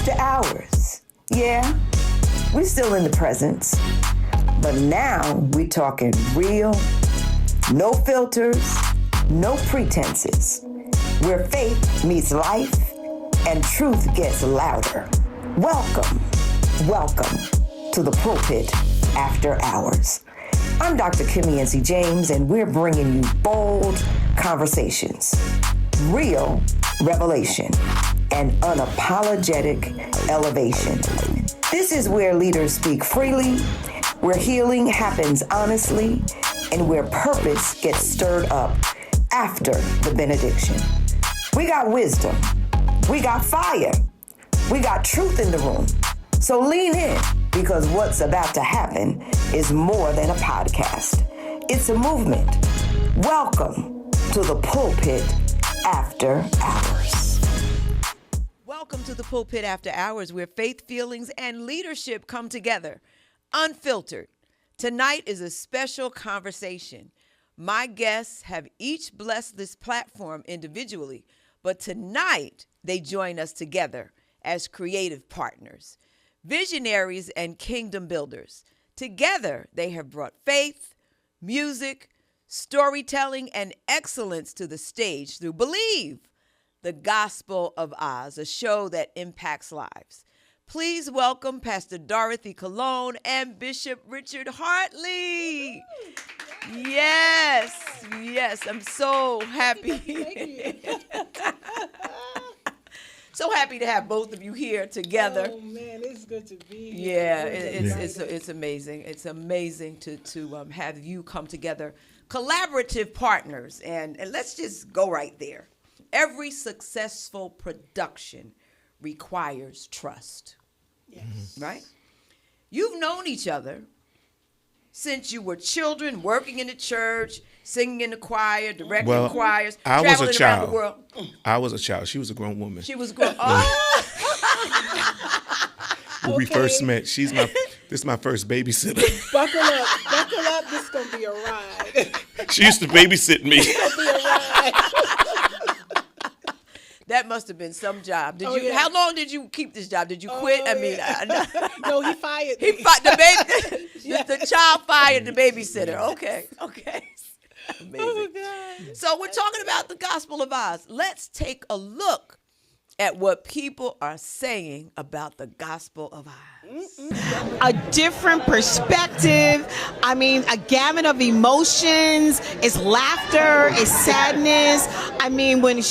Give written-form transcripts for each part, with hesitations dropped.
After hours. Yeah, we're still in the presence. But now we're talking real, no filters, no pretenses. Where faith meets life and truth gets louder. Welcome to the pulpit after hours. I'm Dr. Kimmy NC James, and we're bringing you bold conversations, real revelation, and unapologetic elevation. This is where leaders speak freely, where healing happens honestly, and where purpose gets stirred up after the benediction. We got wisdom, we got fire, we got truth in the room. So lean in, because what's about to happen is more than a podcast. It's a movement. Welcome to the pulpit after hours. Welcome to the pulpit after hours, where faith, feelings, and leadership come together, unfiltered. Tonight is a special conversation. My guests have each blessed this platform individually, but tonight they join us together as creative partners, visionaries, and kingdom builders. Together, they have brought faith, music, storytelling, and excellence to the stage through Believe, the Gospel of Oz, a show that impacts lives. Please welcome Pastor Dorothy Colon and Bishop Richard Hartley. Yes, I'm so happy. Thank you. So happy to have both of you here together. Oh man, it's good to be here. Yeah, it's amazing. It's amazing to have you come together, collaborative partners, and let's just go right there. Every successful production requires trust. Yes. Right? You've known each other since you were children, working in the church, singing in the choir, directing choirs, traveling around the world. I was a child. She was a grown woman. She was grown. Oh. When we first met, this is my first babysitter. Buckle up. This is gonna be a ride. She used to babysit me. It's gonna be a ride. That must have been some job. Yeah. How long did you keep this job? Did you quit? No, he fired me. The baby. The child fired the babysitter. Okay. Amazing. Oh, God. So we're talking about the Gospel of Oz. Let's take a look at what people are saying about the Gospel of Oz. A different perspective. I mean, a gamut of emotions. It's laughter, it's sadness. I mean, when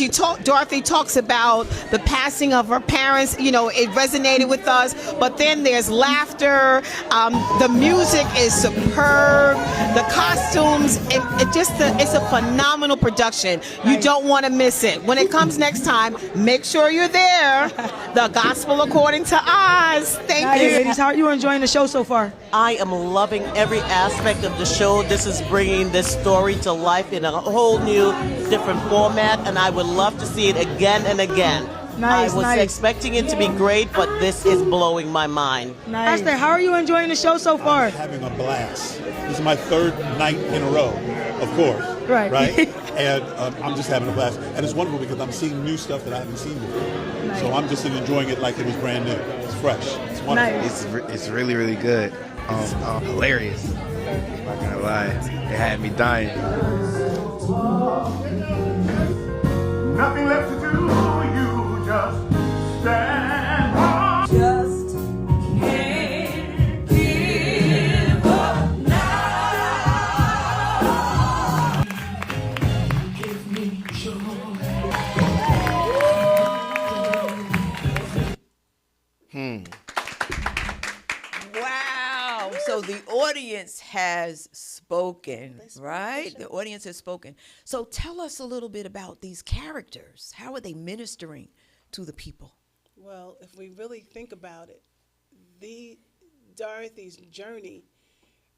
Dorothy talks about the passing of her parents, it resonated with us. But then there's laughter. The music is superb. The costumes, it's a phenomenal production. You don't want to miss it. When it comes next time, make sure you're there. The Gospel According to Oz. Thank you. Ladies, how are you enjoying the show so far? I am loving every aspect of the show. This is bringing this story to life in a whole new, different format, and I would love to see it again and again. Nice, I was expecting it to be great, but this is blowing my mind. Nice. Pastor, how are you enjoying the show so far? I'm having a blast. This is my third night in a row, of course. Right. And I'm just having a blast. And it's wonderful because I'm seeing new stuff that I haven't seen before. Nice. So I'm just enjoying it like it was brand new. It's fresh. It's wonderful. Nice. It's really, really good. Hilarious. I'm not gonna lie. It had me dying. Nothing left to do, you just stand on. Just can't give up now. Give me joy. Wow. So the audience has spoken, right? The audience has spoken. So tell us a little bit about these characters. How are they ministering to the people? Well, if we really think about it, Dorothy's journey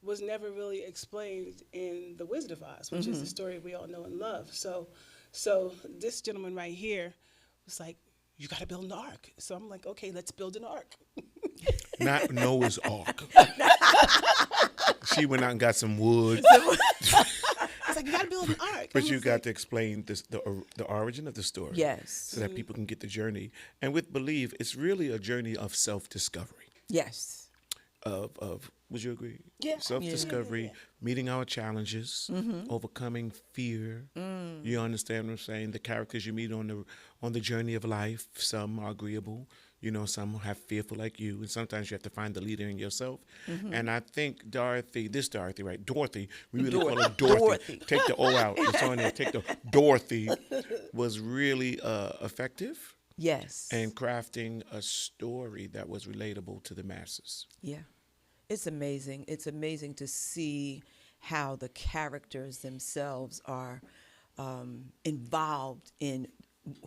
was never really explained in The Wizard of Oz, which is the story we all know and love. So this gentleman right here was like, you got to build an ark. So I'm like, okay, let's build an ark. Not Noah's Ark. She went out and got some wood. I was like, you got to build an ark. But you got to explain the origin of the story. Yes. So that people can get the journey. And with Believe, it's really a journey of self-discovery. Yes. Would you agree? Yeah. Self-discovery, meeting our challenges, overcoming fear. You understand what I'm saying? The characters you meet on the journey of life, some are agreeable, some have fearful like you, and sometimes you have to find the leader in yourself. And I think Dorothy, right? Dorothy, we really call her Dorothy. Take the O out. It's on there. Take the Dorothy was really effective. Yes. And crafting a story that was relatable to the masses. Yeah. It's amazing. It's amazing to see how the characters themselves are involved in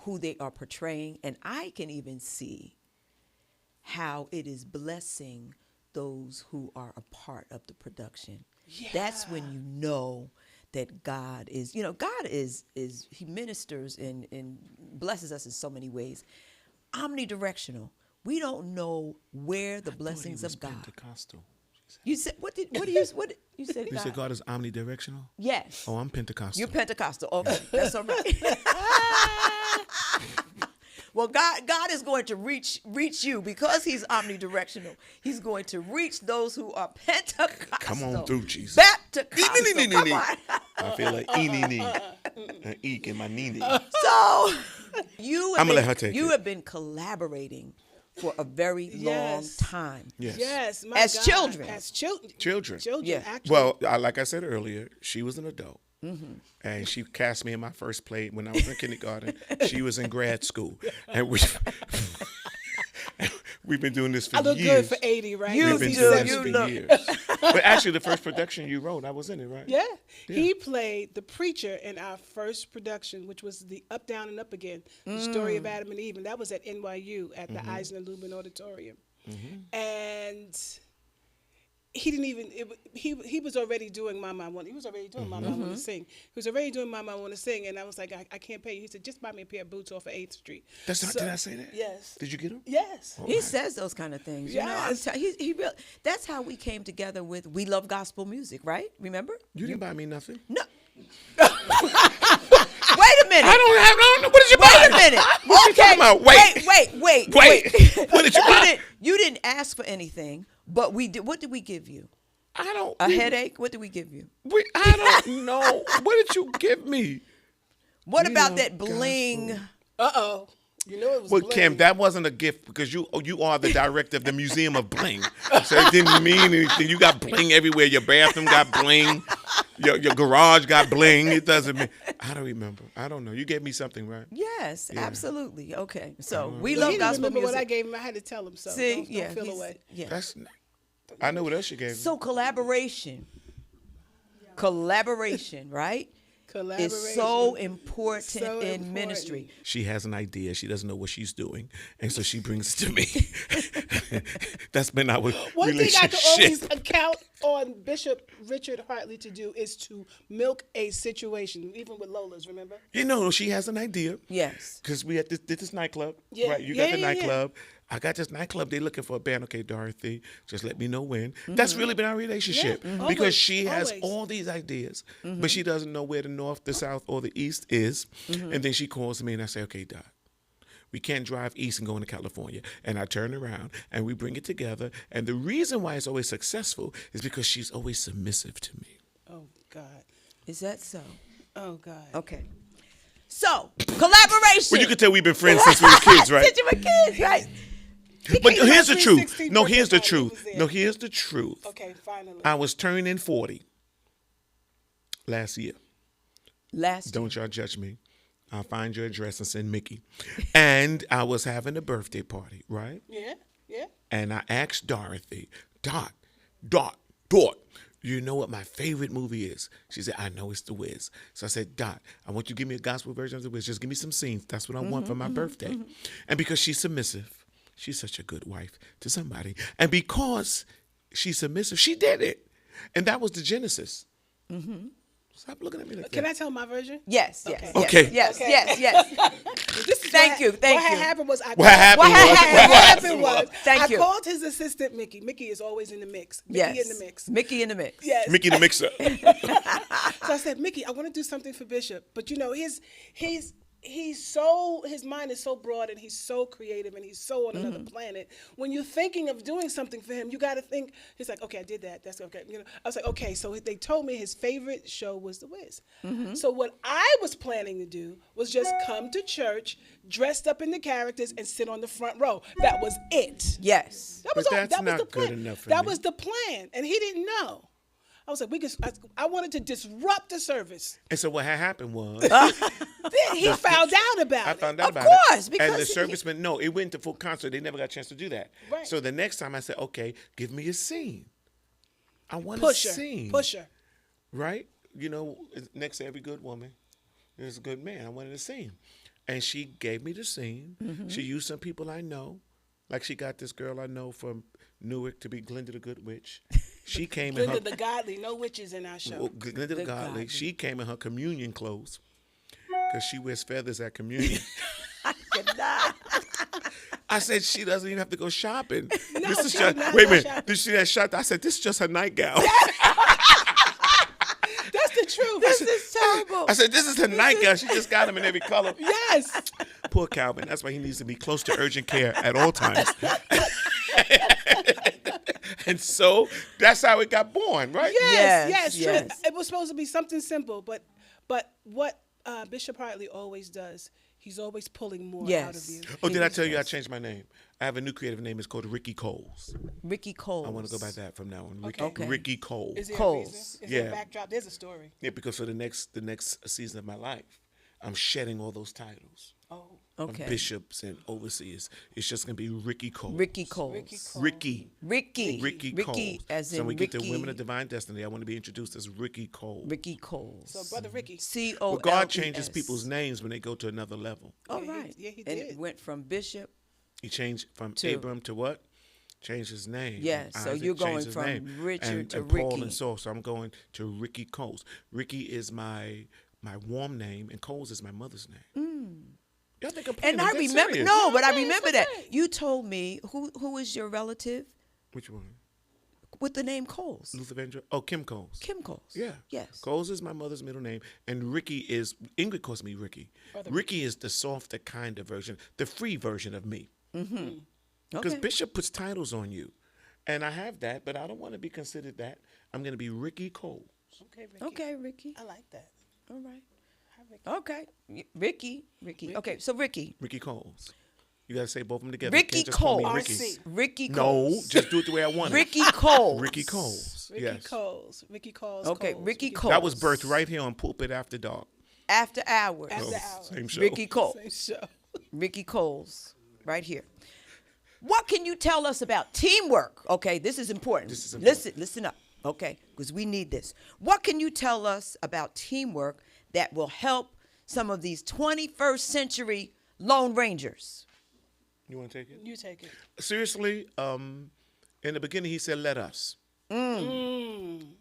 who they are portraying. And I can even see how it is blessing those who are a part of the production. Yeah. That's when you know that God is, God is he ministers and blesses us in so many ways. Omnidirectional. We don't know where the blessings of God. Pentecostal. You said what you said? You said God is omnidirectional? Yes. Oh, I'm Pentecostal. You're Pentecostal. Okay, that's all right. Well, God is going to reach you because He's omnidirectional. He's going to reach those who are Pentecostal. Come on through, Jesus. Baptist. Come on. I feel like an eek in my knee. So I'm gonna let her take you it. have been collaborating for a very long time. Yes. My As God. children. As children. Children. Yeah. Actually. Well, like I said earlier, she was an adult. And she cast me in my first play when I was in kindergarten. She was in grad school. And we've been doing this for years. I look good for 80, right? We've been doing this for years. But actually, the first production you wrote, I was in it, right? Yeah. He played the preacher in our first production, which was the Up, Down, and Up Again, the story of Adam and Eve. And that was at NYU at the Eisner Lubin Auditorium. And he didn't even, he was already doing Mama I Want. He was already doing Mama I Want to Sing. He was already doing Mama I Want to Sing. And I was like, I can't pay you. He said, just buy me a pair of boots off of 8th Street. Did I say that? Yes. Did you get them? Yes. He says those kind of things. Yes. He really, that's how we came together with We Love Gospel Music, right? Remember? You didn't buy me nothing. No. Wait a minute. I don't know. What did you buy? Wait a minute. What you talking about? Wait. What did you buy? You didn't ask for anything, but we did. What did we give you? I don't. A headache? What did we give you? I don't know. What did you give me? What about that bling? Uh-oh. You know it was Well, bling. Kim, that wasn't a gift because you are the director of the Museum of Bling. So it didn't mean anything. You got bling everywhere. Your bathroom got bling. Your garage got bling. It doesn't mean. I don't remember. I don't know. You gave me something, right? Yes, absolutely. Okay, so we He love didn't gospel remember music. what I gave him. I had to tell him so. See, don't feel away. Yeah. I know what else you gave me. So collaboration, right? Collaboration is so important in ministry. She has an idea. She doesn't know what she's doing, and so she brings it to me. That's been our One thing relationship. I can always count on Bishop Richard Hartley to do is to milk a situation, even with Lola's, remember? She has an idea. Yes. Because we did this nightclub. Yeah. Right? You got the nightclub. I got this nightclub. They're looking for a band. Okay, Dorothy, just let me know when. That's really been our relationship. Yeah, because always, she has always. all these ideas, but she doesn't know where the north, the south, or the east is. And then she calls me and I say, okay, Dot, we can't drive east and go into California. And I turn around and we bring it together. And the reason why it's always successful is because she's always submissive to me. Oh, God. Is that so? Oh, God. Okay. So, collaboration. Well, you can tell we've been friends since we were kids, right? Since you were kids, right? But here's the truth. 16th No, here's the birthday truth. party was No, there. here's the truth. Okay, finally. I was turning 40 last year. Last Don't y'all judge me. I'll find your address and send Mickey. And I was having a birthday party, right? Yeah, yeah. And I asked Dorothy, Dot, you know what my favorite movie is? She said, I know it's The Wiz. So I said, Dot, I want you to give me a gospel version of The Wiz. Just give me some scenes. That's what I want for my birthday. And because she's submissive, she's such a good wife to somebody. And because she's submissive, she did it. And that was the genesis. Stop looking at me like Can that. I tell my version? Yes. Okay. Yes. This is Thank you. What had happened was What happened was Thank I you. called his assistant Mickey. Mickey is always in the mix. Mickey in the mix. Mickey in the mix. Yes. Mickey the Mixer. So I said, Mickey, I want to do something for Bishop, but you know, his mind is so broad and he's so creative and he's so on another planet. When you're thinking of doing something for him, you got to think. He's like, okay, I did that. That's okay. You know, I was like, okay. So they told me his favorite show was The Wiz. So what I was planning to do was just come to church dressed up in the characters and sit on the front row. That was it. Yes. That was But all. that's That was not the plan. good enough for That me. was the plan, and he didn't know. I was like, I wanted to disrupt the service. And so what had happened was, Then he found out about I it. found out Of about course, it. because And the he- servicemen, no, it went to full concert. They never got a chance to do that. Right. So the next time I said, okay, give me a scene. I want a Pusher, scene. pusher. Right? You know, next to every good woman, there's a good man. I wanted a scene. And she gave me the scene. She used some people I know. Like she got this girl I know from Newark to be Glinda the Good Witch. She came in her... Glinda the Godly, no witches in our show. Well, Glinda the Godly. She came in her communion clothes because she wears feathers at communion. I said she doesn't even have to go shopping. This is she just, did not wait a go minute. shopping. Did she that shot? I said this is just her nightgown. That's the truth. This is terrible. I said this is her nightgown. She just got them in every color. Yes. Poor Calvin. That's why he needs to be close to urgent care at all times. And so that's how it got born, right? Yes. Yes. True. It was supposed to be something simple, but what Bishop Hartley always does, he's always pulling more out of you. Oh, did I tell you I changed my name? I have a new creative name. It's called Ricky Coles. Ricky Coles. I want to go by that from now on. Ricky, Okay. Ricky Coles. Is there Coles. a reason? Is there Yeah. a backdrop? There's a story. Yeah, because for the next season of my life, I'm shedding all those titles. Oh. Okay. Of bishops and overseers. It's just gonna be Ricky Coles. Ricky Coles. Ricky Ricky Coles. as in so when we get to Ricky. Women of Divine Destiny, I want to be introduced as Ricky Coles. Ricky Coles. So Brother Ricky. C-O-L-E-S. Well, God changes people's names when they go to another level. Oh, Yeah, he- right. yeah, he And did. it went from bishop. He changed from To- Abram to what? Changed his name. Yes, so Isaac you're going changed his from name. Richard to and Paul Ricky. and Saul. So I'm going to Ricky Coles. Ricky is my warm name, and Coles is my mother's name. Y'all think I'm playing? And I I'm dead remember, serious. no, but I remember that. You told me, who is your relative Which one? with the name Coles? Luther Vandross? Oh, Kim Coles. Kim Coles. Yeah. Yes. Coles is my mother's middle name, and Ricky is, Ingrid calls me Ricky. Ricky is the softer kind of version, the free version of me. Because Okay. Bishop puts titles on you, and I have that, but I don't want to be considered that. I'm going to be Ricky Coles. Okay, Ricky. Okay, Ricky. I like that. All right. Okay. Ricky. Okay, so Ricky. Ricky Coles. You got to say both of them together. Ricky you can't just call me Coles. Ricky. RC. Ricky No, Coles. just do it the way I want it. Ricky Coles. Ricky Coles. Ricky Yes. Coles. Ricky Coles. Okay, Coles. Ricky Coles. That was birthed right here on Pulpit After Dark. After hours. After hours. Same show. Ricky Coles. Same show. Ricky Coles, right here. What can you tell us about teamwork? Okay, this is important. This is important. Listen up, okay, because we need this. What can you tell us about teamwork that will help some of these 21st century Lone Rangers? You want to take it? You take it. Seriously, in the beginning he said, "Let us."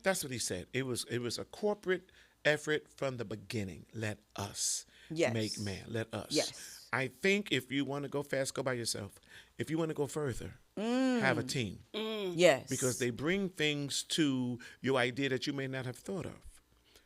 That's what he said. It was a corporate effort from the beginning. Let us Yes. make man. Let us. Yes. I think if you want to go fast, go by yourself. If you want to go further, have a team. Yes. Because they bring things to your idea that you may not have thought of.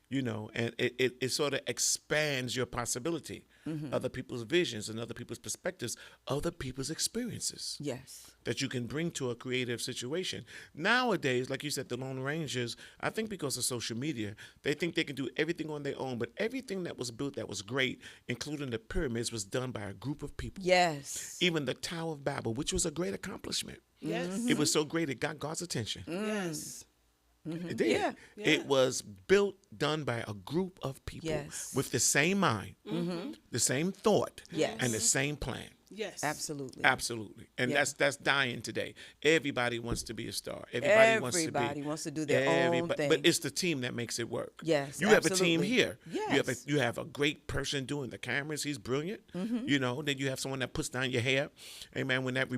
You know, and it sort of expands your possibility, other people's visions and other people's perspectives, other people's experiences Yes. that you can bring to a creative situation. Nowadays, like you said, the Lone Rangers, I think because of social media, they think they can do everything on their own, but everything that was built that was great, including the pyramids, was done by a group of people. Yes. Even the Tower of Babel, which was a great accomplishment. Yes. It was so great it got God's attention. Yes. It did. Yeah. It was built, done by a group of people Yes. with the same mind, the same thought, Yes. and the same plan. Yes. Absolutely. Absolutely. And Yeah. that's dying today. Everybody wants to be a star. Everybody Wants to do their own thing. But it's the team that makes it work. Yes, You have a team absolutely. here. Yes. You have a great person doing the cameras. He's brilliant. You know, then you have someone that puts down your hair. Amen. When that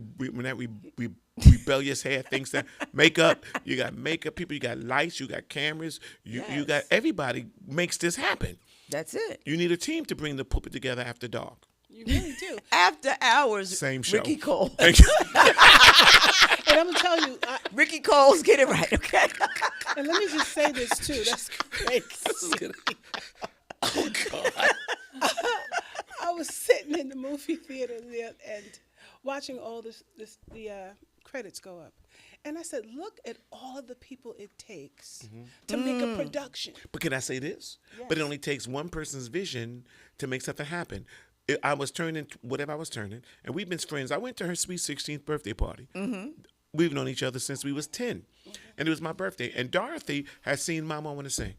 rebellious hair thinks that makeup, you got makeup people, you got lights, you got cameras, you got everybody makes this happen. That's it. You need a team to bring the pulpit together after dark. You really do. After Hours. Same show. Ricky Cole. And I'm gonna tell you, Ricky Cole's get it right, okay? and let me just say this too. That's crazy. Oh God. I was sitting in the movie theater there and watching all the credits go up. And I said, look at all of the people it takes to make a production. But can I say this? Yes. But it only takes one person's vision to make something happen. I was turning whatever I was turning, and we've been friends. I went to her sweet 16th birthday party. We've known each other since we was 10, and it was my birthday. And Dorothy has seen Mama Want to Sing.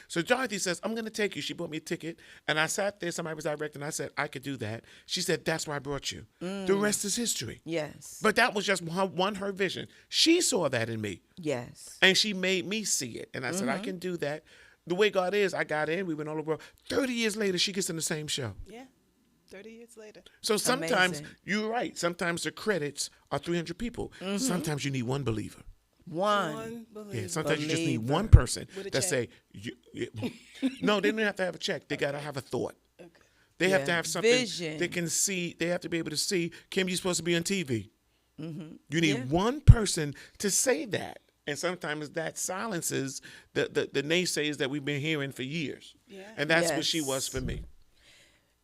So Dorothy says, I'm going to take you. She bought me a ticket, and I sat there. Somebody was directing. I said, I could do that. She said, that's why I brought you. The rest is history. Yes. But that was just her vision. She saw that in me. Yes. And she made me see it. And I said, I can do that. The way God is, I got in. We went all over. 30 years later, she gets in the same show. Yeah. 30 years later. So sometimes, Amazing. you're right. Sometimes the credits are 300 people. Sometimes you need one believer. One. Yeah, sometimes you just need believer. one person With a that check. say, no, they don't have to have a check. They got to have a thought. They have to Yeah. have something Vision. they can see. They have to be able to see, Kim, you're supposed to be on TV. You need Yeah. one person to say that. And sometimes that silences the naysayers that we've been hearing for years. Yeah. And that's what she Yes. was for me.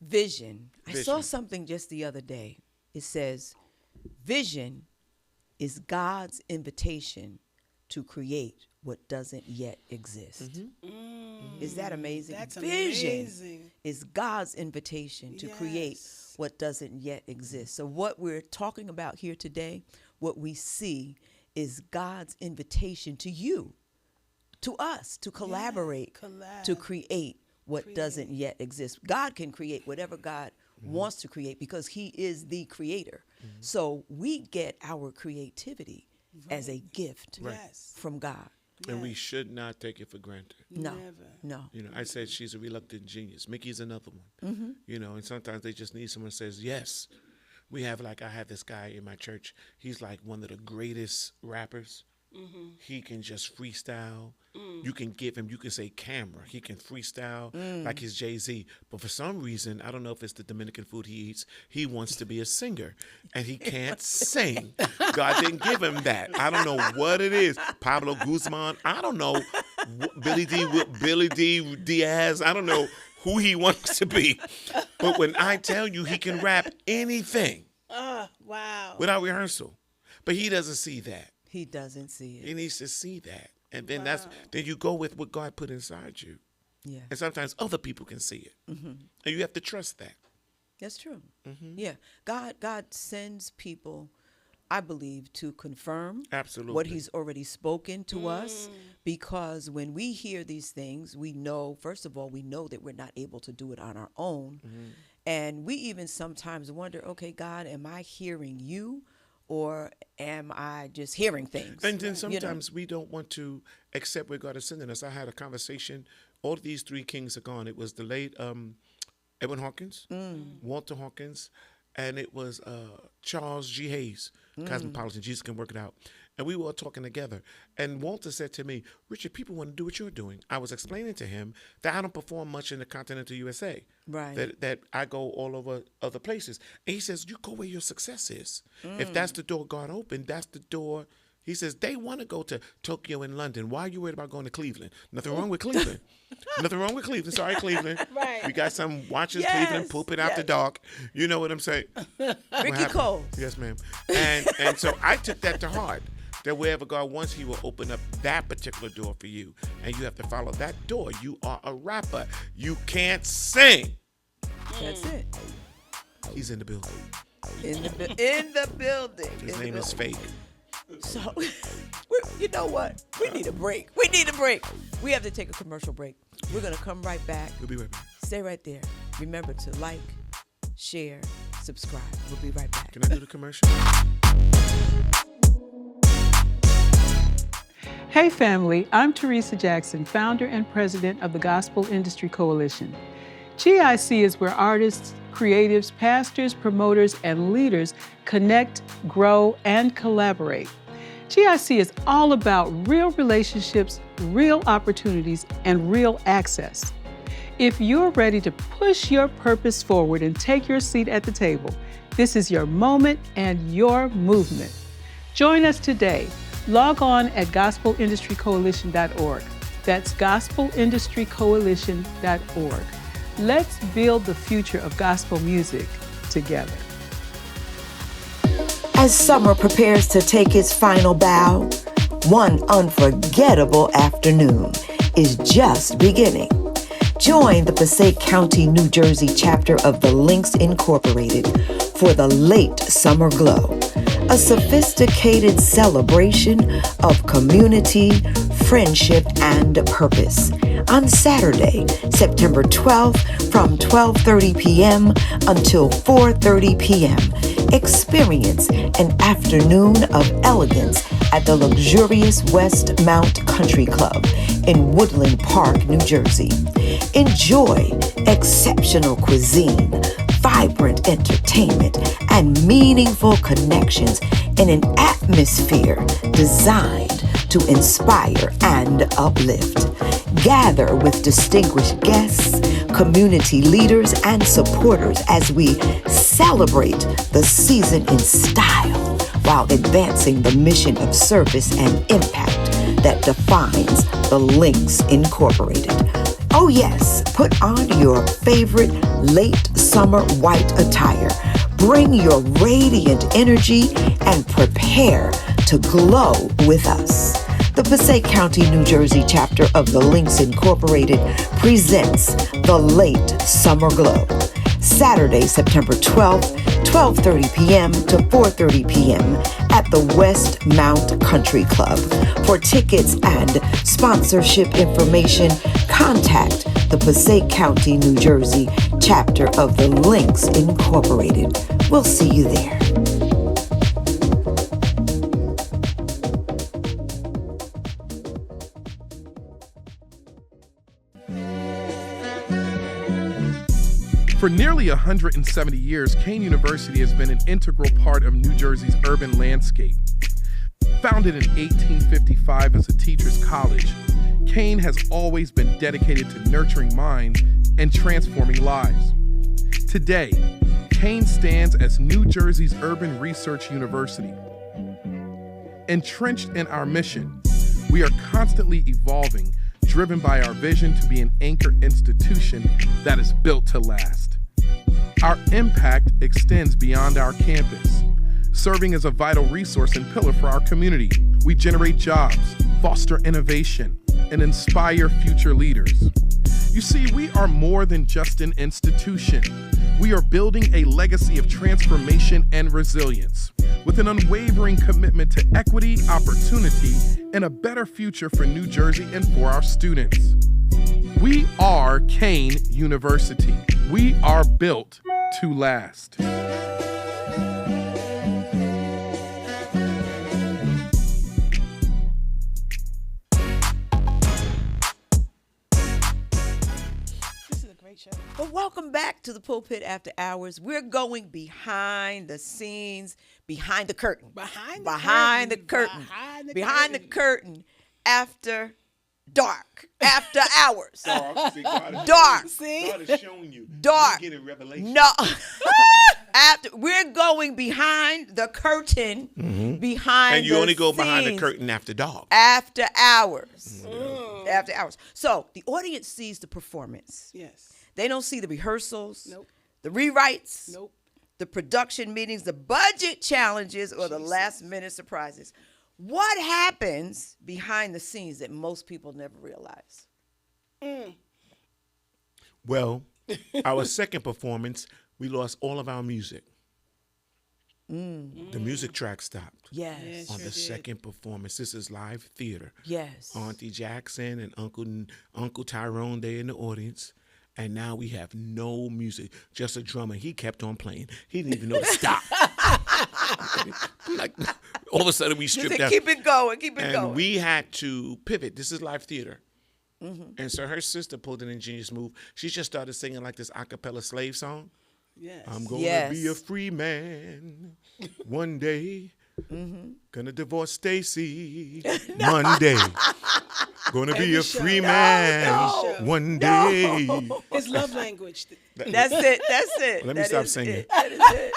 Vision. I saw Vision. something just the other day. It says, vision is God's invitation to create what doesn't yet exist. Is that amazing? That's Vision amazing. is God's invitation to create Yes. what doesn't yet exist. So what we're talking about here today, what we see is God's invitation to you, to us, to collaborate, to create what doesn't yet exist. God can create whatever God wants to create because he is the creator. So we get our creativity as a gift Yes. from God. And we should not take it for granted. No, Never. no. You know, I said she's a reluctant genius. Mickey's another one. You know, and sometimes they just need someone who says, yes. I have this guy in my church. He's like one of the greatest rappers. He can just freestyle. You can give him, you can say camera. He can freestyle like his Jay-Z. But for some reason, I don't know if it's the Dominican food he eats, he wants to be a singer. And he can't sing. God didn't give him that. I don't know what it is. Pablo Guzman, I don't know. Billy D. Diaz, I don't know who he wants to be. But when I tell you he can rap anything Wow. without rehearsal. But he doesn't see that. He doesn't see He it. needs to see that. And then then you go with what God put inside you. Yeah, And sometimes other people can see it. And you have to trust that. that's true. Yeah, God sends people, I believe, to confirm Absolutely. what he's already spoken to us, because when we hear these things, we know, first of all, we know that we're not able to do it on our own. And we even sometimes wonder, okay, God, am I hearing you or am I just hearing things? And then You know? sometimes we don't want to accept where God is sending us. I had a conversation. All of these three kings are gone. It was the late Edwin Hawkins, Walter Hawkins, and it was Charles G. Hayes, cosmopolitan. Jesus can work it out. And we were all talking together. And Walter said to me, Richard, people want to do what you're doing. I was explaining to him that I don't perform much in the continental USA. Right. That I go all over other places. And he says, you go where your success is. If that's the door God opened, that's the door. He says, they want to go to Tokyo and London. Why are you worried about going to Cleveland? Nothing wrong with Cleveland. Nothing wrong with Cleveland. Sorry, Cleveland. Right. We got some watches, Yes, Cleveland, pulpit after dark. You know what I'm saying? Ricky Cole. Yes, ma'am. And so I took that to heart. That wherever God wants, he will open up that particular door for you. And you have to follow that door. You are a rapper. You can't sing. That's it. He's in the building. In the building. His In the name is building. Fake. So, you know what? We need a break. We have to take a commercial break. We're going to come right back. We'll be right back. Stay right there. Remember to like, share, subscribe. We'll be right back. Can I do the commercial? Hey family, I'm Teresa Jackson, founder and president of the Gospel Industry Coalition. GIC is where artists, creatives, pastors, promoters, and leaders connect, grow, and collaborate. GIC is all about real relationships, real opportunities, and real access. If you're ready to push your purpose forward and take your seat at the table, this is your moment and your movement. Join us today. Log on at gospelindustrycoalition.org. That's gospelindustrycoalition.org. Let's build the future of gospel music together. As summer prepares to take its final bow, one unforgettable afternoon is just beginning. Join the Passaic County, New Jersey chapter of the Links Incorporated for the Late Summer Glow, a sophisticated celebration of community, friendship, and purpose. On Saturday, September 12th from 12:30 p.m. until 4:30 p.m., experience an afternoon of elegance at the luxurious West Mount Country Club in Woodland Park, New Jersey. Enjoy exceptional cuisine, vibrant entertainment, and meaningful connections in an atmosphere designed to inspire and uplift. Gather with distinguished guests, community leaders, and supporters as we celebrate the season in style while advancing the mission of service and impact that defines the Links Incorporated. Oh yes, put on your favorite late summer white attire. Bring your radiant energy and prepare to glow with us. The Passaic County, New Jersey chapter of the Links Incorporated presents the Late Summer Glow. Saturday, September 12th, 12:30 p.m. to 4:30 p.m. at the West Mount Country Club. For tickets and sponsorship information, contact the Passaic County, New Jersey chapter of the Links Incorporated. We'll see you there. For nearly 170 years, Kane University has been an integral part of New Jersey's urban landscape. Founded in 1855 as a teacher's college, Kane has always been dedicated to nurturing minds and transforming lives. Today, Kane stands as New Jersey's urban research university. Entrenched in our mission, we are constantly evolving, driven by our vision to be an anchor institution that is built to last. Our impact extends beyond our campus, serving as a vital resource and pillar for our community. We generate jobs, foster innovation, and inspire future leaders. You see, we are more than just an institution. We are building a legacy of transformation and resilience, with an unwavering commitment to equity, opportunity, and a better future for New Jersey and for our students. We are Kane University. We are built to last. Well, welcome back to the Pulpit After Hours. We're going behind the scenes, behind the curtain. Behind the curtain after dark, after hours. Dark. See, dark. God is showing you. Dark. You're getting revelation. No. We're going behind the curtain, behind and you the only go behind the scenes curtain after dark. After hours. After hours. So the audience sees the performance. Yes. They don't see the rehearsals. Nope. The rewrites. Nope. The production meetings, the budget challenges, or the last minute surprises. What happens behind the scenes that most people never realize? Well, our second performance, we lost all of our music. The music track stopped. Yes. On the second performance. This is live theater. Yes. Auntie Jackson and Uncle Tyrone, they in the audience. And now we have no music, just a drummer. He kept on playing. He didn't even know to stop. Like, all of a sudden we stripped down. Keep it going, keep it and going. we had to pivot. This is live theater. And so her sister pulled an ingenious move. She just started singing like this a cappella slave song. Yes. I'm gonna be a free man one day. Gonna divorce Stacy one day. Gonna be a free man one day. His love language. That's it. That's it. Let me That stop is singing. it. That is it.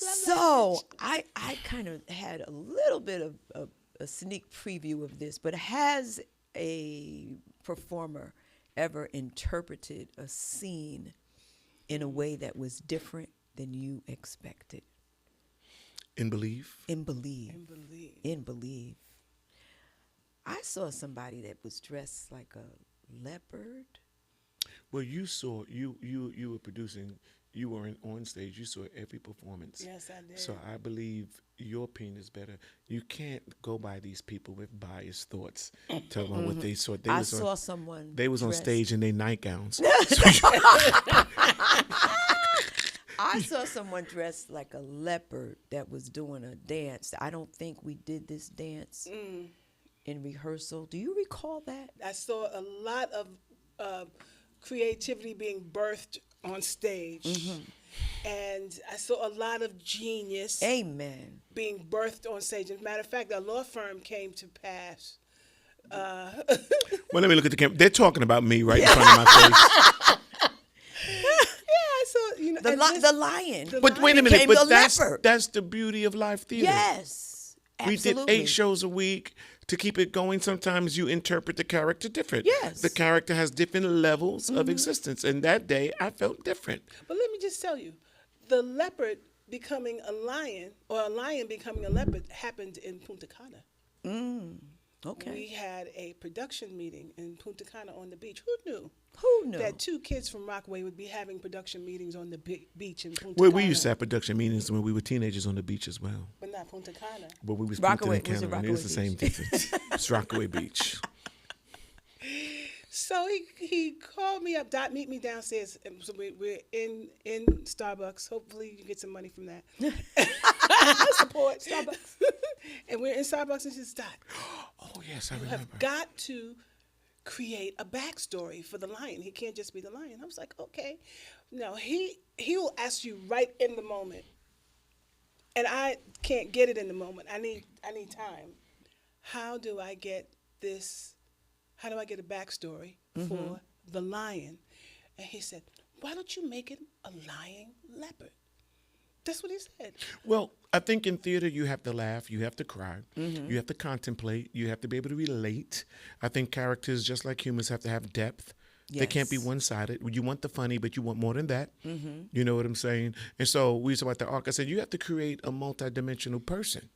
So I kind of had a little bit of a sneak preview of this, but has a performer ever interpreted a scene in a way that was different than you expected? In Believe? In Believe. I saw somebody that was dressed like a leopard. Well, you saw, you were producing, you were on stage, you saw every performance. Yes, I did. So I believe your opinion is better. You can't go by these people with biased thoughts. Tell them what they saw. I saw someone They was on dressed- stage in their nightgowns. I saw someone dressed like a leopard that was doing a dance. I don't think we did this dance in rehearsal. Do you recall that? I saw a lot of creativity being birthed on stage. And I saw a lot of genius Amen. being birthed on stage. As a matter of fact, a law firm came to pass. Well, let me look at the camera. They're talking about me right in front of my face. I saw, you know, The lion. But wait a minute, became but the that's leopard. the beauty of live theater. Yes, absolutely. We did 8 shows a week. To keep it going, sometimes you interpret the character different. Yes. The character has different levels of existence. And that day, I felt different. But let me just tell you, the leopard becoming a lion or a lion becoming a leopard happened in Punta Cana. Okay. We had a production meeting in Punta Cana on the beach. Who knew? Who knew? That 2 kids from Rockaway would be having production meetings on the beach in Punta Well, Cana. we used to have production meetings when we were teenagers on the beach as well. But not Punta Cana. But we was Rockaway- Punta was it Cana, and it was the Rockaway same difference. It's Rockaway Beach. So he called me up, Dot, meet me downstairs. And so we're in Starbucks. Hopefully you get some money from that. Support Starbucks. And we're in Starbucks and she says, Dot, Oh, yes, I you remember. have got to create a backstory for the lion. He can't just be the lion. I was like, okay. No, he will ask you right in the moment. And I can't get it in the moment. I need time. How do I get this? How do I get a backstory for the lion? And he said, why don't you make it a lying leopard? That's what he said. Well, I think in theater you have to laugh, you have to cry, you have to contemplate, you have to be able to relate. I think characters, just like humans, have to have depth. They can't be Yes. one-sided. You want the funny, but you want more than that. You know what I'm saying? And so we talk about the arc. I said you have to create a multidimensional person.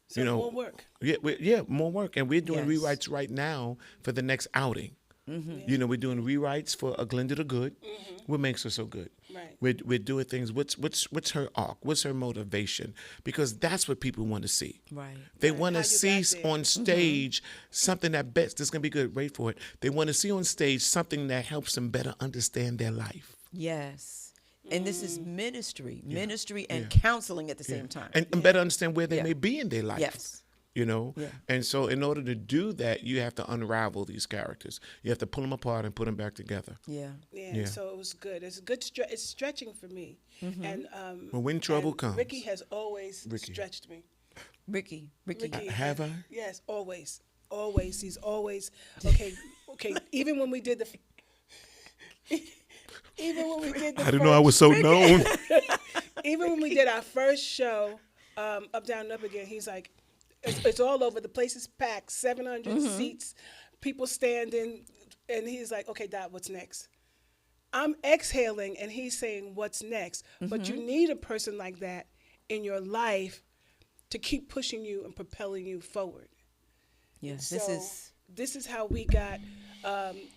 So You know, more work. Yeah, more work. And we're doing Yes. rewrites right now for the next outing. You know, we're doing rewrites for A Glenda the Good. What makes her so good? Right. We're doing things. What's her arc? What's her motivation? Because that's what people want to see. Right. They Right, want how to you got see there. on stage something that bets this is gonna be good. Wait for it. They want to see on stage something that helps them better understand their life. Yes. And this is ministry and counseling at the same time. And better understand where they Yeah. may be in their life. Yes. You know? Yeah. And so in order to do that, you have to unravel these characters. You have to pull them apart and put them back together. Yeah. Yeah. So it was good. It's a good. It's stretching for me. And When trouble and comes. Ricky has always Ricky. stretched me. Ricky. Have I? Yes, always. He's always okay. Even when we did the. Even when we did the. I didn't know I was so known. Even when we did our first show, Up, Down, and Up Again, he's like, it's all over. The place is packed, 700 seats, people standing, and he's like, okay, Dot, what's next? I'm exhaling, and he's saying, what's next? But you need a person like that in your life to keep pushing you and propelling you forward. Yes. So this is how we got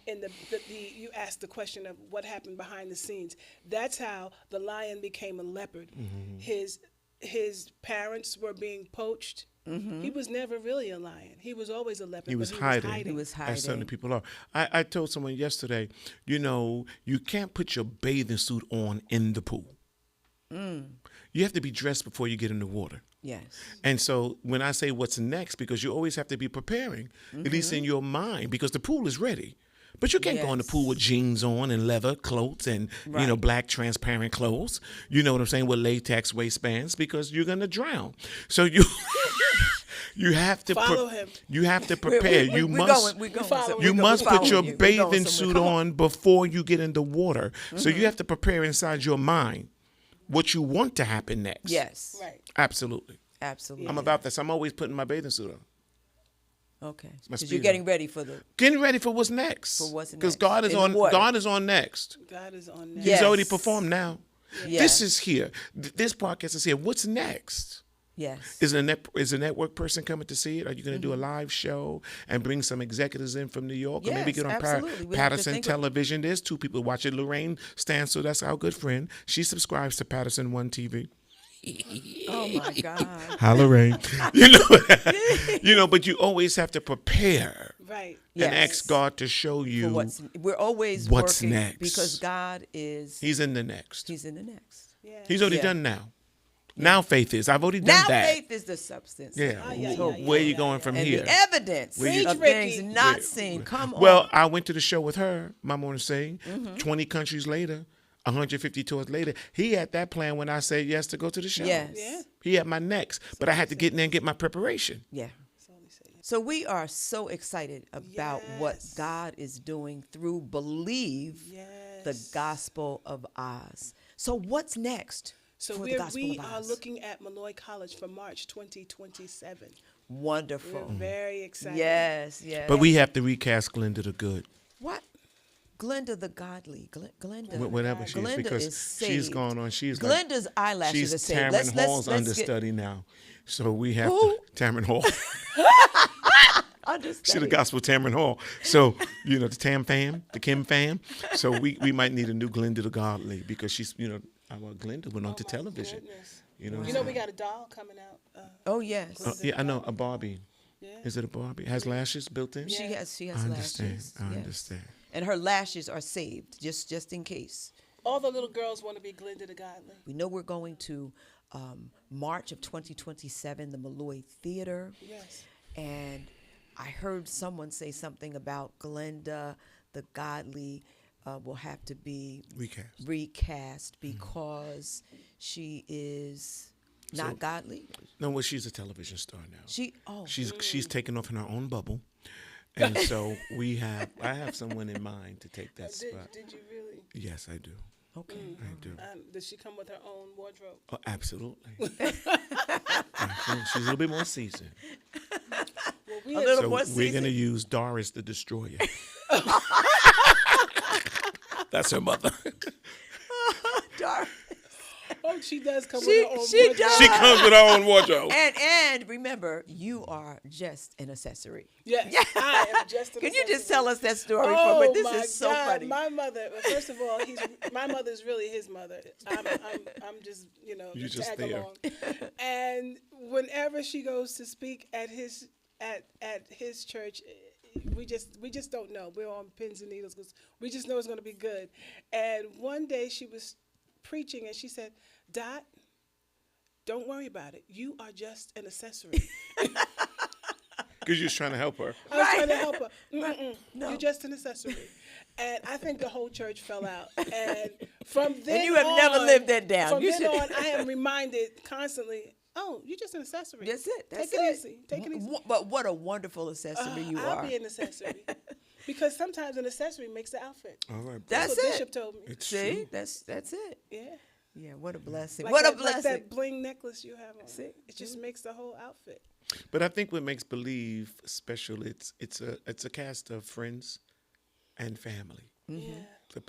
in the you asked the question of what happened behind the scenes. That's how the lion became a leopard. His parents were being poached He was never really a lion. He was always a leopard. He was but hiding. He was As certain hiding. people are. I told someone yesterday, you can't put your bathing suit on in the pool. You have to be dressed before you get in the water. Yes. And so when I say what's next, because you always have to be preparing, at least in your mind, because the pool is ready. But you can't go in the pool with jeans on and leather clothes and, black transparent clothes. You know what I'm saying? With latex waistbands, because you're going to drown. So you have to Follow him. You have to prepare. You must put your bathing suit on before you get in the water. So you have to prepare inside your mind what you want to happen next. Yes. Right. Absolutely. Absolutely. I'm about this. I'm always putting my bathing suit on. Okay. My Because you're speedo. getting ready for what's next. For what's Because next. God is In the on. water. God is on next. God is on now. Yes. He's already performed now. Yes. This is here. This podcast is here. What's next? Yes. Is a network person coming to see it? Are you going to do a live show and bring some executives in from New York, or maybe Yes, get on absolutely. We have to Patterson think of- Television? There's 2 people watching. Lorraine Stansel, that's our good friend. She subscribes to Patterson One TV. Oh my God. Hi, Lorraine. But you always have to prepare. Right. Yes. And ask God to show you We're always what's working next. because God is. He's in the next. He's in the next. Yeah. He's already Yeah. done now. Now faith is. I've already done Now that. faith is the substance. Yeah. yeah, Where are you going from And here? the evidence Where you- of things not seen. Come on. Well, I went to the show with her, my morning saying, Mm-hmm. 20 countries later, 150 tours later. He had that plan when I said yes to go to the show. Yes. Yeah. He had my next, but I had to get in there and get my preparation. Yeah. So we are so excited about what God is doing through Believe, the Gospel of Oz. So what's next So for the we Gospel of are Oz? looking at Malloy College for March 2027. Wonderful. We're very excited. Yes, yes. But we have to recast Glenda the Good. What? Glenda the Godly. Glenda. Whatever she is, Glenda because is saved. she's gone on. She's Glenda's eyelashes she's are saved. Tamron Hall's let's understudy now. So we have Who? to Tamron Hall. understudy. She's the gospel Tamron Hall. So, the Tam fam, the Kim fam. So we might need a new Glenda the Godly, because she's, our Glenda went on to television. Goodness. You know, We got a doll coming out. Oh yes. yeah, I know, a Barbie. Yeah. Is it a Barbie? Has lashes built in? She has I understand. lashes. I yes. understand. And her lashes are saved just in case. All the little girls want to be Glenda the Godly. We know we're going to March of 2027, the Malloy Theater. Yes. And I heard someone say something about Glenda the Godly will have to be recast because she is not godly. No, well, she's a television star now. She's taken off in her own bubble. And so I have someone in mind to take that spot. Did you really? Yes, I do. Okay. I do. Does she come with her own wardrobe? Oh, absolutely. She's a little bit more seasoned. Well, We're going to use Doris the Destroyer. That's her mother. Doris. Oh, she does come with her own She wardrobe. does. She comes with her own wardrobe. And remember, you are just an accessory. Yes, I am just an Can you just accessory. tell us that story? Oh, for me? This my is so God. funny. My mother, first of all, my mother's really his mother. I'm just, You just tag there. along. And whenever she goes to speak at his church, we just don't know. We're on pins and needles because we just know it's going to be good. And one day she was preaching and she said, "Dot, don't worry about it. You are just an accessory." Because you're trying to help her. I was trying to help her. No. You're just an accessory. And I think the whole church fell out. And from then And you have on, never lived that down. From You then should- on, I am reminded constantly, oh, you're just an accessory. That's it. That's Take it it. easy. Take it easy. But what a wonderful accessory you I'll are. be an accessory. Because sometimes an accessory makes the outfit. All right. That's what it. Bishop told me. It's See, true. that's it. Yeah. Yeah, what a blessing. Like what that, a blessing. Like that bling necklace you have on. See? It just makes the whole outfit. But I think what makes Believe special, it's a cast of friends and family. Yeah.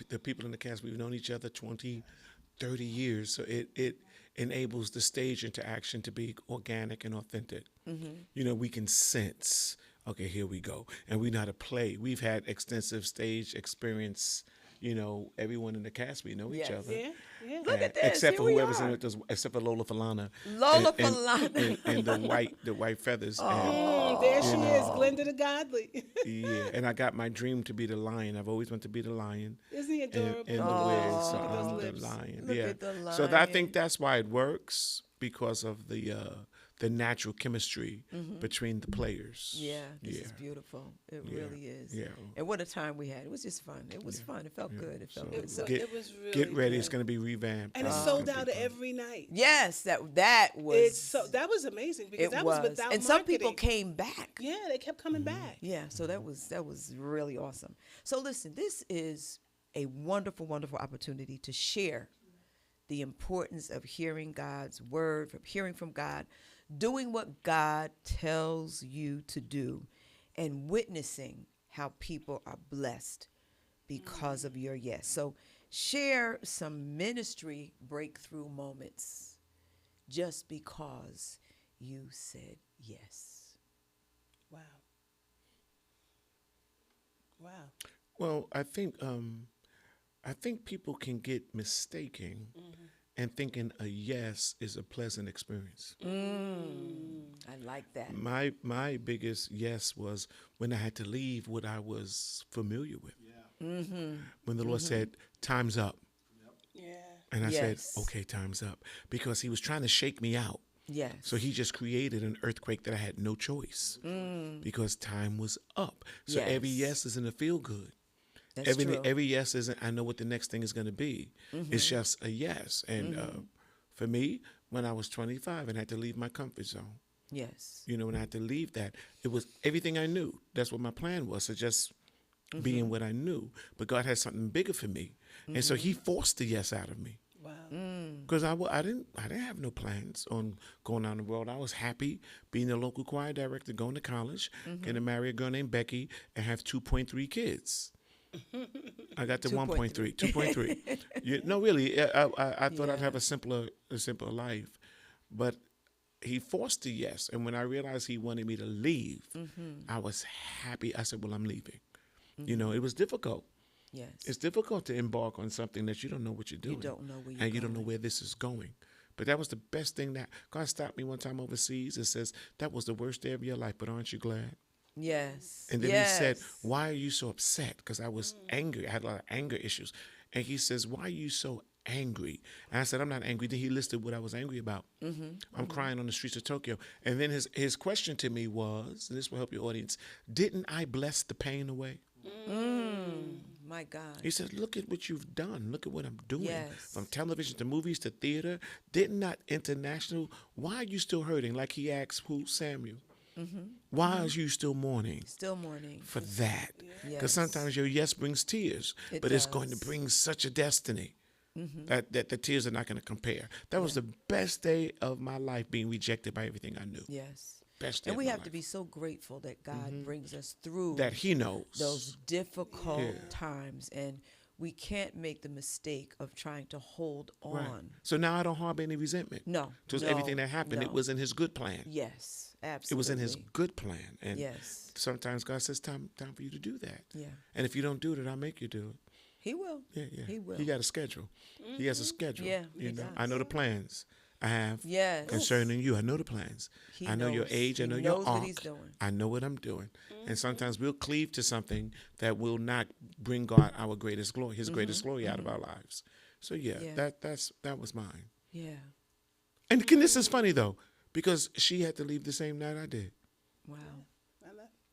The people in the cast, we've known each other 20, 30 years, so it enables the stage interaction to be organic and authentic. We can sense, okay, here we go. And we know how to play. We've had extensive stage experience you know, everyone in the cast, we know each Yes. other. Yeah, yeah. Look at this. Except Here for we whoever's are. in with us, except for Lola Falana. Lola and, Falana. and the white feathers. There she is, Glenda the Godly. Yeah, and I got my dream to be the lion. I've always wanted to be the lion. Isn't he adorable? In the wig, so Look at those I'm the lips. lion. Look yeah. at the So I lion. think that's why it works, because of the natural chemistry between the players. Yeah, this is beautiful. It really is. Yeah. And what a time we had. It was just fun. It was fun. It felt good. It felt good. So, It was really Get ready. good. It's going to be revamped. And it's It's sold gonna out be fun. every night. yes, that was. That was amazing because it that was. was without and some people marketing. came back. Yeah, they kept coming back. Yeah, so that was really awesome. So listen, this is a wonderful, wonderful opportunity to share the importance of hearing God's word, from hearing from God, doing what God tells you to do, and witnessing how people are blessed because of your yes. So share some ministry breakthrough moments just because you said yes. Wow. Wow. Well, I think people can get mistaken and thinking a yes is a pleasant experience. I like that. My biggest yes was when I had to leave what I was familiar with. When the Lord said, "Time's up," Yeah. and I Yes. said, "Okay, time's up," because He was trying to shake me out. Yes. So He just created an earthquake that I had no choice because time was up. So every Yes. yes isn't a feel good. That's every true. every yes isn't I know what the next thing is going to be. It's just a yes. And for me, when I was 25 and had to leave my comfort zone, Yes. you know, when I had to leave that, it was everything I knew. That's what my plan was, to just being what I knew. But God had something bigger for me, and so He forced the yes out of me. Wow. Because I didn't have no plans on going out on the road. I was happy being a local choir director, going to college, going to marry a girl named Becky, and have 2.3 kids. I got to 1.3, 2.3. No, really, I thought I'd have a simpler life, but He forced the yes. And when I realized He wanted me to leave, I was happy. I said, "Well, I'm leaving." You know, it was difficult. Yes. It's difficult to embark on something that you don't know what you're doing. You don't know where you're and you don't know going. where this is going. But that was the best thing that God stopped me one time overseas and says, "That was the worst day of your life, but aren't you glad?" Yes. And then yes. He said, "Why are you so upset?" Because I was angry. I had a lot of anger issues. And He says, "Why are you so angry?" And I said, "I'm not angry." Then He listed what I was angry about. I'm crying on the streets of Tokyo. And then his question to me was, and this will help your audience, didn't I bless the pain away? My God. He said, "Look at what you've done. Look at what I'm doing. Yes. From television to movies to theater. Didn't not international? Why are you still hurting?" Like He asked who? Samuel. Why are you still mourning? Still mourning. For that. Because Yes. sometimes your yes brings tears, It but it's going to does. bring such a destiny that the tears are not going to compare. That was the best day of my life, being rejected by everything I knew. Yes. Best day And of we my have life. to be so grateful that God brings us through That He knows. those difficult Yeah. times, and we can't make the mistake of trying to hold on. Right. So now I don't harbor any resentment. No, Towards no, everything that happened. no. It was in His good plan. Yes, absolutely. It was in His good plan. And Yes. sometimes God says, time for you to do that. Yeah. And if you don't do it, I'll make you do it. He will. Yeah, yeah. He will. He got a schedule. He has a schedule. Yeah, You he know, does. I know the plans I have Yes. concerning you. I know the plans. He I know your knows. age. I He know your knows what arc. he's doing. I know what I'm doing. And sometimes we'll cleave to something that will not bring God our greatest glory, His greatest glory out of our lives. So yeah, Yeah. that was mine. Yeah. And this is funny though, because she had to leave the same night I did. Wow.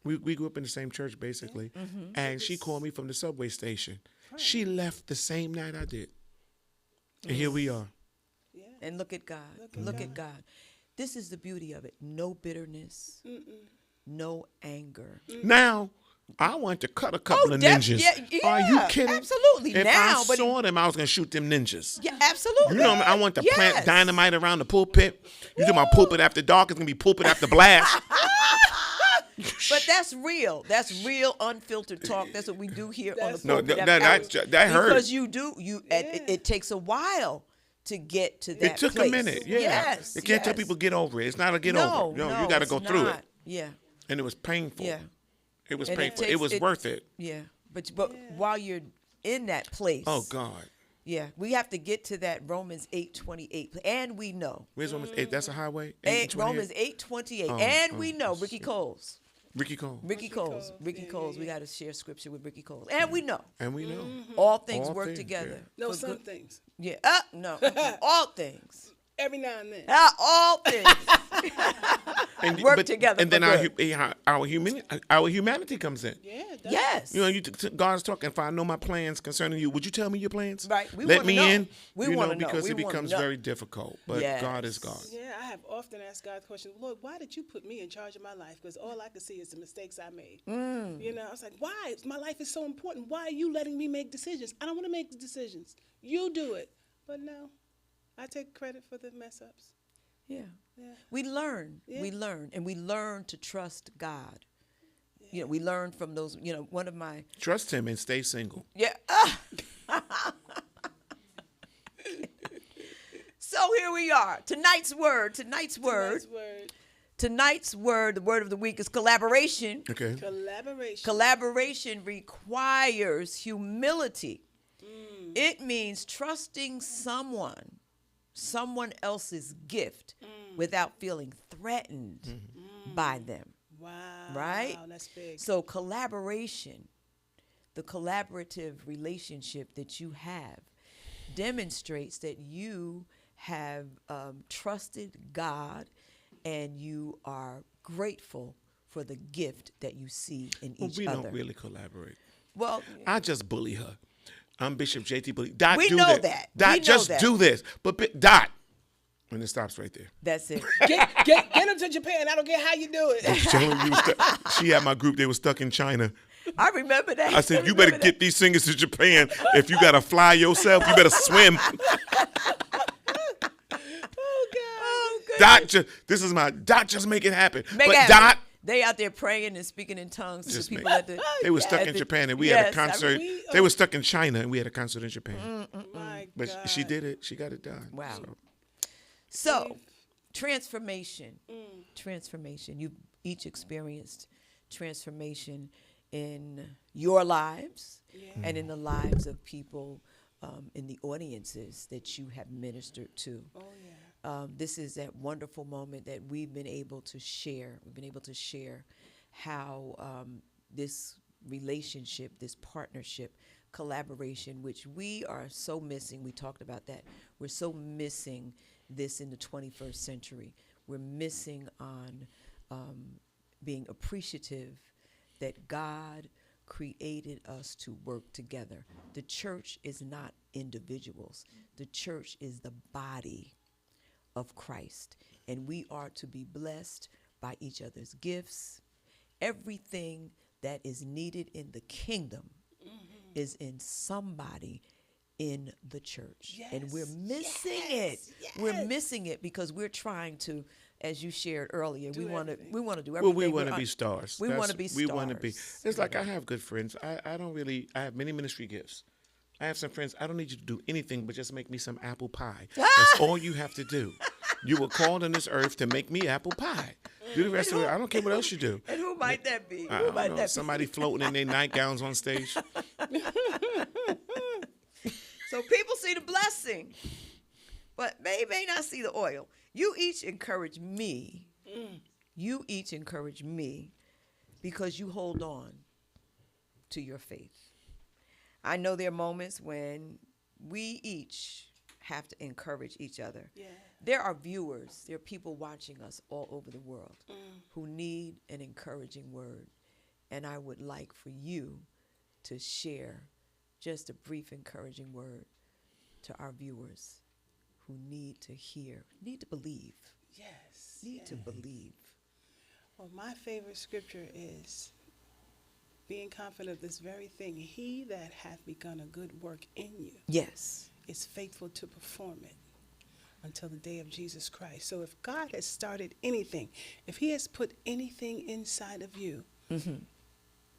We grew up in the same church basically, and she called me from the subway station. She left the same night I did, and here we are. And look at God. Look at God. This is the beauty of it. No bitterness. No anger. Now, I want to cut a couple of ninjas. Are you kidding? Absolutely. If Now, I but saw them, I was going to shoot them ninjas. yeah, absolutely. You know, I want to plant Yes. dynamite around the pulpit. You do my pulpit after dark. It's going to be pulpit after blast. But that's real. That's real unfiltered talk. That's what we do here on the No, pulpit. that hurt. Because it takes a while to get to that It took place. a minute. Yeah. Yes. You can't tell yes. people get over it. It's not a get No, over. No, no, you got to it's go through it. not. Yeah. And it was painful. Yeah. It was And painful. It takes- was worth it. Yeah. But while you're in that place. Oh God. Yeah, we have to get to that Romans 8:28, and we know. Where's Romans 8? That's a highway? Romans 8:28, and we know. Ricky Coles. Ricky Coles. Ricky Coles. We got to share scripture with Ricky Coles, and we know. And we know. All things work together. No, for some good. things. Yeah. No. All things. Every now and then. All things work together. And for then good. our humanity comes in. Yeah. Yes. You know, God's talking. If I know my plans concerning you, would you tell me your plans? Right. We Let wanna me know. in. We you wanna know, know. because We it wanna becomes know. very difficult. But Yes. God is God. Yeah, I have often asked God the question, Lord, why did you put me in charge of my life? Because all I could see is the mistakes I made. You know, I was like, why? My life is so important. Why are you letting me make decisions? I don't want to make the decisions. You do it. But no, I take credit for the mess ups. Yeah. Yeah. We learn. Yeah. We learn. And we learn to trust God. Yeah. You know, we learn from those, you know, one of my. Trust Him and stay single. Yeah. So here we are. Tonight's word. The word of the week is collaboration. Okay. Collaboration requires humility. It means trusting someone else's gift without feeling threatened by them. Wow. Right? That's big. So collaboration, the collaborative relationship that you have, demonstrates that you have trusted God and you are grateful for the gift that you see in each we other. don't really collaborate. Well, I just bully her. I'm Bishop J.T. Bully. Dot, we do know this. that. Dot, We know just that. do this. But Dot. And it stops right there. That's it. Get him to Japan. I don't care how you do it. She had my group. They were stuck in China. I remember that. I said, you better get these singers to Japan. If you got to fly yourself, you better swim. Dot, just make it happen. Dot. They out there praying and speaking in tongues to Just people make- at the. They were stuck in Japan, and we had a concert. They were stuck in China, and we had a concert in Japan. My But God. she did it. She got it done. Wow. So, transformation. Transformation. You've each experienced transformation in your lives and in the lives of people in the audiences that you have ministered to. Oh, yeah. This is that wonderful moment that we've been able to share. We've been able to share how this relationship, this partnership, collaboration, which we are so missing. We talked about that. We're so missing this in the 21st century. We're missing on being appreciative that God created us to work together. The church is not individuals. The church is the body of Christ, and we are to be blessed by each other's gifts. Everything that is needed in the kingdom is in somebody in the church. And we're missing it. We're missing it because we're trying to, as you shared earlier, we want to do everything. Well, we want to be stars. We want to be stars. We want to be. It's like I have good friends. I don't really. I have many ministry gifts. I have some friends. I don't need you to do anything but just make me some apple pie. That's all you have to do. You were called on this earth to make me apple pie. Do the rest of it. I don't care what else you do. And who might that be? I don't know. Somebody floating in their nightgowns on stage. So people see the blessing, but they may not see the oil. You each encourage me. You each encourage me because you hold on to your faith. I know there are moments when we each have to encourage each other. Yeah. There are viewers, there are people watching us all over the world who need an encouraging word. And I would like for you to share just a brief encouraging word to our viewers who need to hear, need to believe. Yes. Need to believe. Well, my favorite scripture is being confident of this very thing. He that hath begun a good work in you Yes. is faithful to perform it until the day of Jesus Christ. So if God has started anything, if he has put anything inside of you,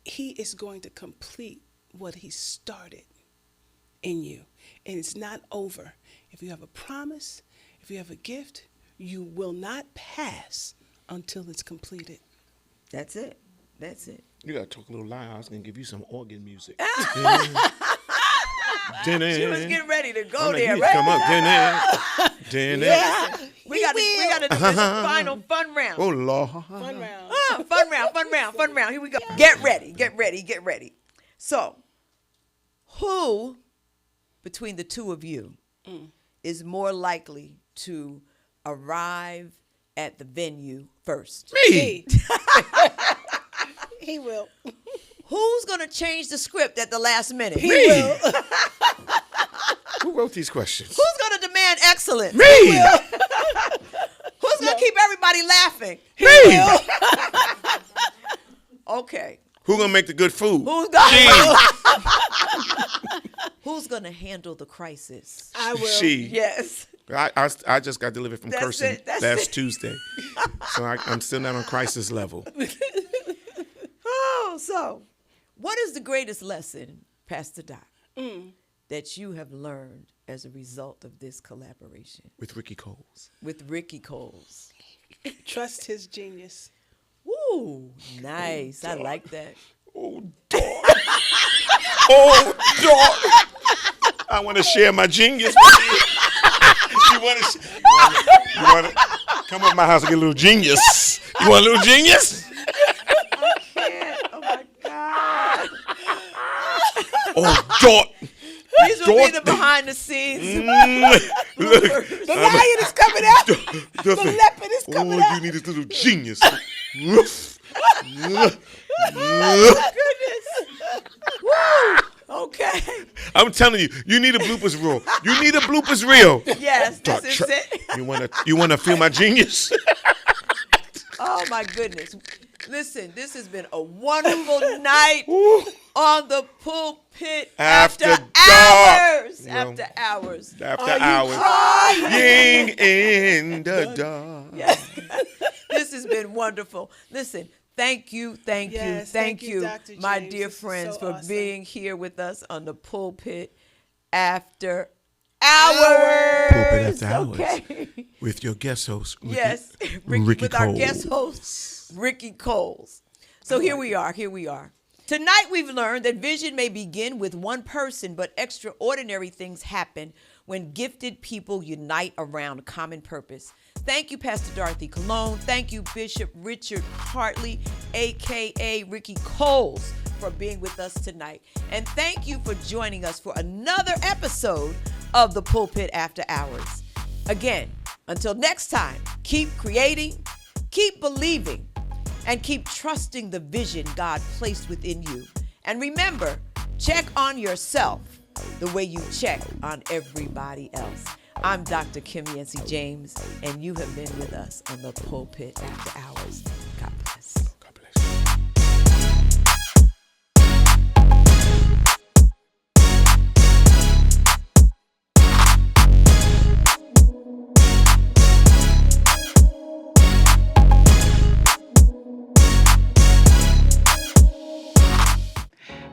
he is going to complete what he started in you. And it's not over. If you have a promise, if you have a gift, you will not pass until it's completed. That's it. That's it. You got to talk a little loud. I was going to give you some organ music. She was getting ready to go I'm like, there, "You right? come up, Yeah. We got to do this final fun round. Oh Lord. Fun round. Fun round. Here we go. Get ready. So, who between the two of you is more likely to arrive at the venue first? Me. He will. Who's going to change the script at the last minute? He will. Who wrote these questions? Who's going to demand excellence? Me. Who's going to keep everybody laughing? Me. Okay. Who gonna make the good food? Who's going to handle the crisis? I will. She. Yes. I just got delivered from That's cursing it, that's last it. Tuesday. So I'm still not on crisis level. Oh, so what is the greatest lesson, Pastor Doc, that you have learned as a result of this collaboration? With Ricky Coles. With Ricky Coles. Trust his genius. Ooh, nice. I like that. Oh, dog. Oh, dog. I want to share my genius with you. You want to come up to my house and get a little genius? You want a little genius? I can't. Oh, my God. Oh, dog. These will be the behind the scenes. Look, The lion is coming out. The leopard is coming out. All you need is a little genius. Goodness. Woo. Okay. I'm telling you, you need a bloopers reel. You need a bloopers reel. Yes, this is it. You wanna feel my genius? Oh my goodness. Listen, this has been a wonderful night on the pulpit After hours. dark. After hours. After hours. Ying in the dark. Yes. This has been wonderful. Listen, thank you, thank you, Dr. my James. dear This is friends, so for awesome. being here with us on the pulpit after hours. Pulpit After Hours. Okay. With your guest host, Ricky, Yes, Ricky with our guest host, Ricky Coles. So here we are. Tonight we've learned that vision may begin with one person, but extraordinary things happen when gifted people unite around a common purpose. Thank you, Pastor Dorothy Colon. Thank you, Bishop Richard Hartley, a.k.a. Ricky Coles, for being with us tonight. And thank you for joining us for another episode of the Pulpit After Hours. Again, until next time, keep creating, keep believing, and keep trusting the vision God placed within you. And remember, check on yourself the way you check on everybody else. I'm Dr. Kim Yancey James, and you have been with us on the Pulpit After Hours. God bless. God bless.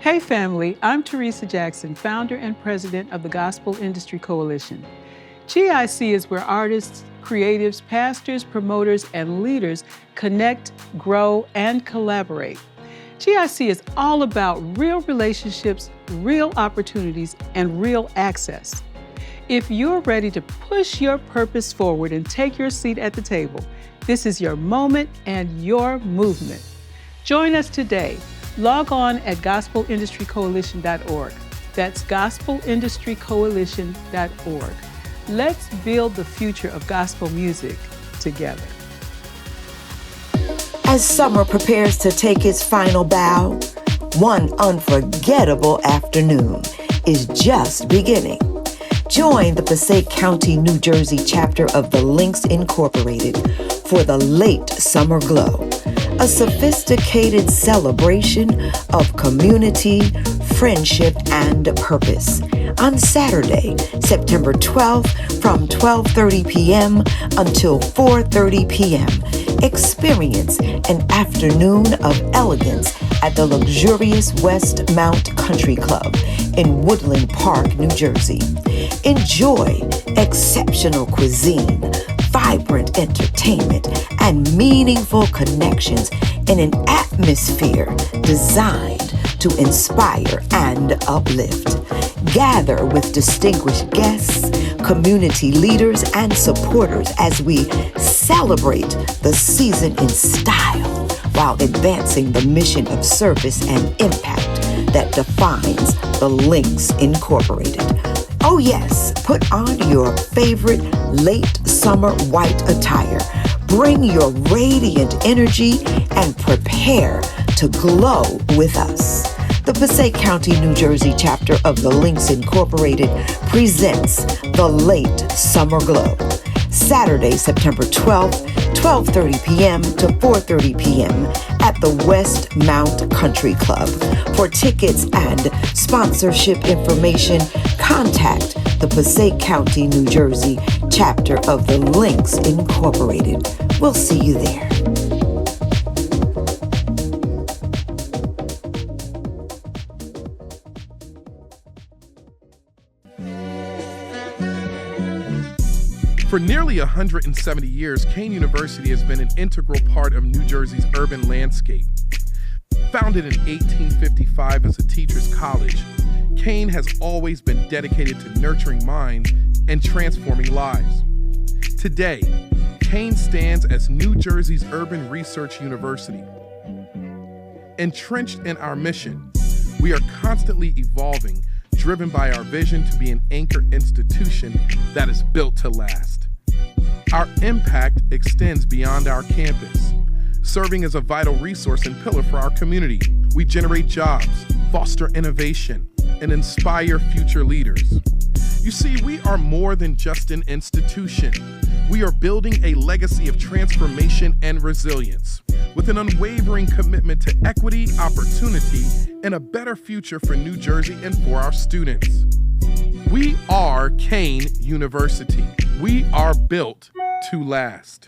Hey family, I'm Teresa Jackson, founder and president of the Gospel Industry Coalition. GIC is where artists, creatives, pastors, promoters, and leaders connect, grow, and collaborate. GIC is all about real relationships, real opportunities, and real access. If you're ready to push your purpose forward and take your seat at the table, this is your moment and your movement. Join us today. Log on at gospelindustrycoalition.org. That's gospelindustrycoalition.org. Let's build the future of gospel music together. As summer prepares to take its final bow, one unforgettable afternoon is just beginning. Join the Passaic County, New Jersey chapter of the Links Incorporated for the Late Summer Glow, a sophisticated celebration of community, friendship, and purpose. On Saturday, September 12th from 12:30 p.m. until 4:30 p.m., experience an afternoon of elegance at the luxurious Westmount Country Club in Woodland Park, New Jersey. Enjoy exceptional cuisine, vibrant entertainment, and meaningful connections in an atmosphere designed to inspire and uplift. Gather with distinguished guests, community leaders, and supporters as we celebrate the season in style while advancing the mission of service and impact that defines the Links Incorporated. Oh yes, put on your favorite late summer white attire. Bring your radiant energy and prepare to glow with us. The Passaic County, New Jersey chapter of the Links Incorporated presents the Late Summer Glow. Saturday, September 12th, 12:30 p.m. to 4:30 p.m. at the West Mount Country Club. For tickets and sponsorship information, contact the Passaic County, New Jersey chapter of the Links Incorporated. We'll see you there. For nearly 170 years, Kean University has been an integral part of New Jersey's urban landscape. Founded in 1855 as a teacher's college, Kean has always been dedicated to nurturing minds and transforming lives. Today, Kean stands as New Jersey's urban research university. Entrenched in our mission, we are constantly evolving, driven by our vision to be an anchor institution that is built to last. Our impact extends beyond our campus, serving as a vital resource and pillar for our community. We generate jobs, foster innovation, and inspire future leaders. You see, we are more than just an institution. We are building a legacy of transformation and resilience, with an unwavering commitment to equity, opportunity, and a better future for New Jersey and for our students. We are Kean University. We are built to last.